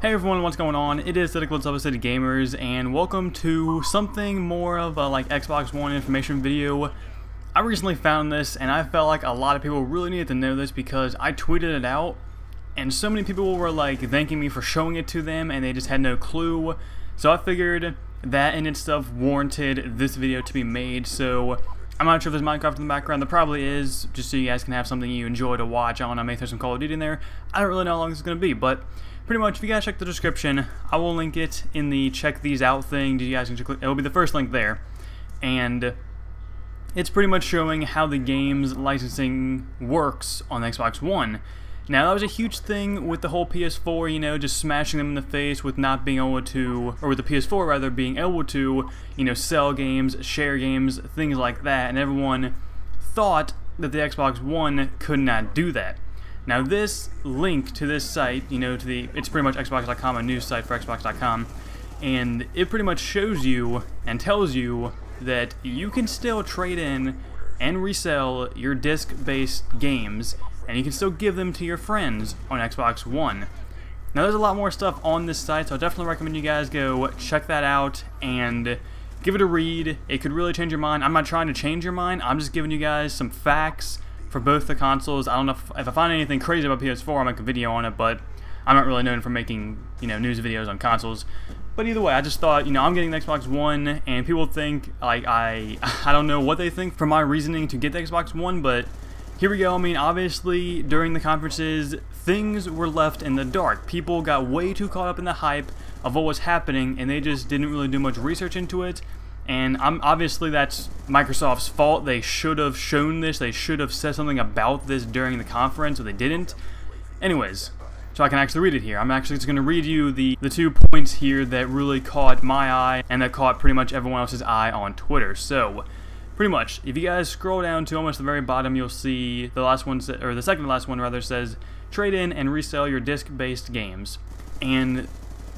Hey everyone, what's going on? It is BliTzz of City Gamers, and welcome to something more of a Xbox One information video. I recently found this, and I felt like a lot of people really needed to know this because I tweeted it out, and so many people were thanking me for showing it to them, and they just had no clue. So I figured that in itself warranted this video to be made. So I'm not sure if there's Minecraft in the background. There probably is, just so you guys can have something you enjoy to watch on. I may throw some Call of Duty in there. I don't really know how long this is going to be, but pretty much, if you guys check the description, I will link it in the check these out thing. You guys can click, it will be the first link there, and it's pretty much showing how the game's licensing works on the Xbox One. Now, that was a huge thing with the whole PS4, you know, just smashing them in the face with not being able to, or with the PS4 rather, being able to, you know, sell games, share games, things like that, and everyone thought that the Xbox One could not do that. Now this link to this site, you know, it's pretty much Xbox.com, a news site for Xbox.com, and it pretty much shows you and tells you that you can still trade in and resell your disc-based games, and you can still give them to your friends on Xbox One. Now there's a lot more stuff on this site, so I definitely recommend you guys go check that out and give it a read. It could really change your mind. I'm not trying to change your mind, I'm just giving you guys some facts for both the consoles. I don't know if I find anything crazy about PS4, I'll make a video on it, but I'm not really known for making, you know, news videos on consoles. But either way, I just thought, you know, I'm getting the Xbox One, and people think, I don't know what they think from my reasoning to get the Xbox One, but here we go. I mean, obviously, during the conferences, things were left in the dark. People got way too caught up in the hype of what was happening, and they just didn't really do much research into it. And obviously that's Microsoft's fault. They should have shown this. They should have said something about this during the conference, but they didn't. Anyways, so I can actually read it here. I'm actually just going to read you the 2 points here that really caught my eye and that caught pretty much everyone else's eye on Twitter. So, pretty much, if you guys scroll down to almost the very bottom, you'll see the last one, or the second to last one rather, says trade in and resell your disc-based games. And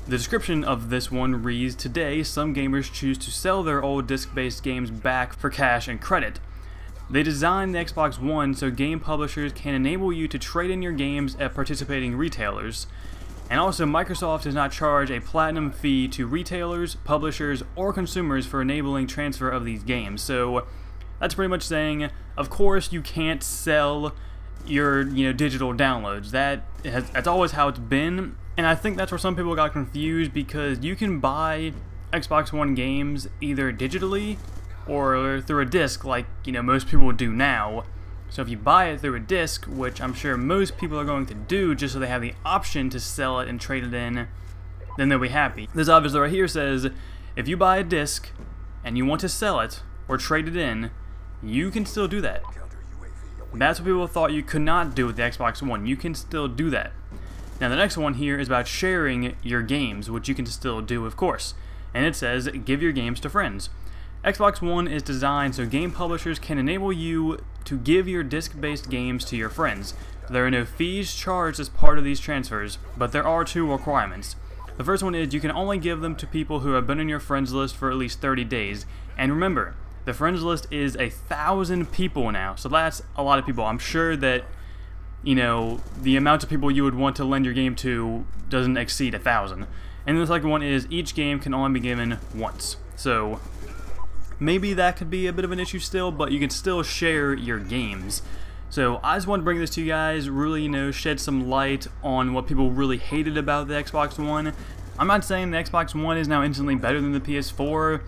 the description of this one reads, today, some gamers choose to sell their old disc-based games back for cash and credit. They designed the Xbox One so game publishers can enable you to trade in your games at participating retailers. And also, Microsoft does not charge a platinum fee to retailers, publishers, or consumers for enabling transfer of these games. So that's pretty much saying, of course, you can't sell your, you know, digital downloads. That's always how it's been. And I think that's where some people got confused, because you can buy Xbox One games either digitally or through a disc, like, you know, most people do now. So if you buy it through a disc, which I'm sure most people are going to do just so they have the option to sell it and trade it in, then they'll be happy. This obviously right here says, if you buy a disc and you want to sell it or trade it in, you can still do that. That's what people thought you could not do with the Xbox One. You can still do that. Now the next one here is about sharing your games, which you can still do, of course. And it says, give your games to friends. Xbox One is designed so game publishers can enable you to give your disc-based games to your friends. There are no fees charged as part of these transfers, but there are 2 requirements. The first one is you can only give them to people who have been on your friends list for at least 30 days. And remember, the friends list is 1,000 people now, so that's a lot of people. I'm sure that, you know, the amount of people you would want to lend your game to doesn't exceed 1,000. And the second one is each game can only be given once. So maybe that could be a bit of an issue still, but you can still share your games. So I just wanted to bring this to you guys, really, you know, shed some light on what people really hated about the Xbox One. I'm not saying the Xbox One is now instantly better than the PS4.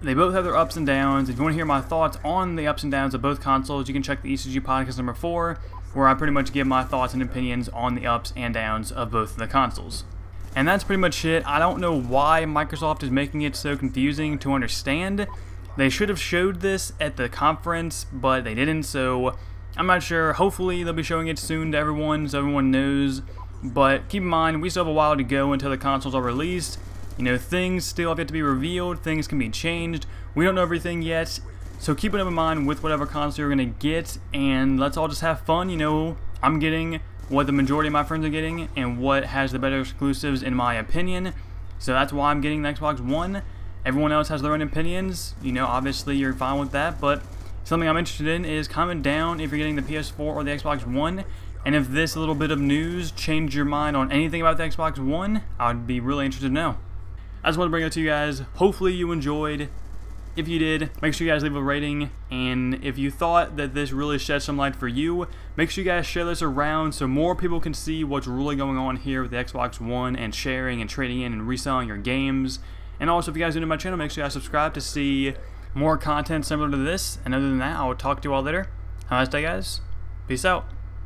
They both have their ups and downs. If you want to hear my thoughts on the ups and downs of both consoles, you can check the ECG podcast number 4, where I pretty much give my thoughts and opinions on the ups and downs of both of the consoles. And that's pretty much it. I don't know why Microsoft is making it so confusing to understand. They should have showed this at the conference, but they didn't, so I'm not sure. Hopefully they'll be showing it soon to everyone, so everyone knows. But keep in mind, we still have a while to go until the consoles are released. You know, things still have yet to be revealed, things can be changed. We don't know everything yet, so keep it in mind with whatever console you're going to get, and let's all just have fun. You know, I'm getting what the majority of my friends are getting, and what has the better exclusives in my opinion. So that's why I'm getting the Xbox One. Everyone else has their own opinions. You know, obviously you're fine with that, but something I'm interested in is comment down if you're getting the PS4 or the Xbox One. And if this little bit of news changed your mind on anything about the Xbox One, I'd be really interested to know. I just want to bring it to you guys. Hopefully you enjoyed. If you did, make sure you guys leave a rating, and if you thought that this really shed some light for you, make sure you guys share this around so more people can see what's really going on here with the Xbox One and sharing and trading in and reselling your games. And also, if you guys are new to my channel, make sure you guys subscribe to see more content similar to this. And other than that, I'll talk to you all later. Have a nice day, guys. Peace out.